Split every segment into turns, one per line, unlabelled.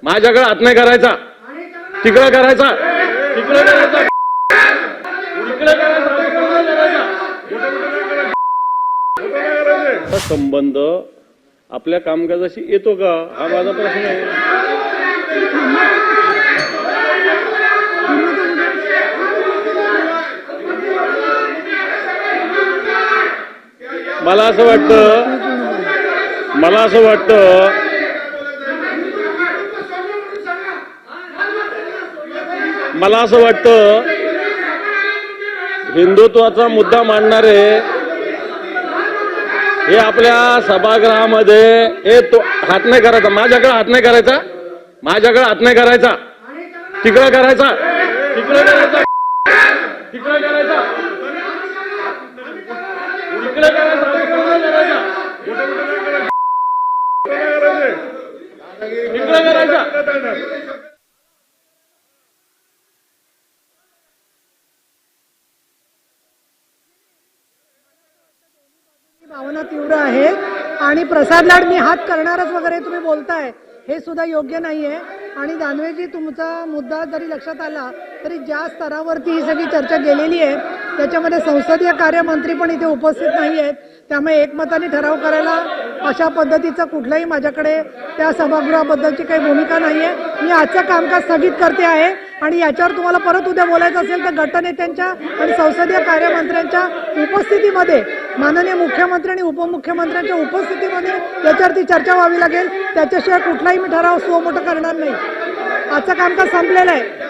माझ्याकडे हात नाही करायचा, तिकडे करायचा, तिकडे करायचा, तिकडे करायचा। संबंध आपल्या कामकाजाशी येतो का हा माझा प्रश्न आहे। मला असं वाटतं हिंदुत्वाचा मुद्दा मांडणारे हे आपल्या सभागृहामध्ये हात नाही करायचा, माझ्याकडे हात नाही करायचा, माझ्याकडे हात नाही करायचा, तिकडे करायचा, तिकडे करायचा, तिकडे करायचा, तिकडे करायचा, तिकडे करायचा।
भावना तीव्र आहे आणि प्रसाद लाड मी हात करणारच वगैरे तुम्ही बोलताय हे सुद्धा योग्य नाहीये। आणि दानवेजी तुमचा मुद्दा जरी लक्षात आला तरी ज्या स्तरावरती ही सगळी चर्चा गेलेली आहे त्याच्यामध्ये संसदीय कार्यमंत्री पण इथे उपस्थित नाही आहेत, त्यामुळे एकमताने ठराव करायला अशा पद्धतीचं कुठलंही माझ्याकडे त्या सभागृहाबद्दलची काही भूमिका नाहीये। मी आजचं कामकाज स्थगित करते आहे आणि याच्यावर तुम्हाला परत उद्या बोलायचं असेल तर गटनेत्यांच्या आणि संसदीय कार्यमंत्र्यांच्या उपस्थितीमध्ये माननीय मुख्यमंत्री आणि उपमुख्यमंत्र्यांच्या उपस्थितीमध्ये याच्यावरती चर्चा व्हावी लागेल, त्याच्याशिवाय कुठलाही मी ठराव स्वमोठं करणार नाही। आजचं कामकाज संपलेलं आहे।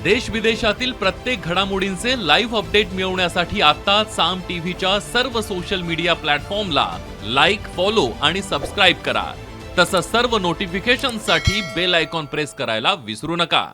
देश विदेशातील प्रत्येक घडामोडींचे लाईव्ह अपडेट मिळवण्यासाठी आता साम टीव्हीच्या सर्व सोशल मीडिया प्लॅटफॉर्मला लाईक, फॉलो आणि सबस्क्राईब करा। तसंच सर्व नोटिफिकेशनसाठी बेल आयकॉन प्रेस करायला विसरू नका।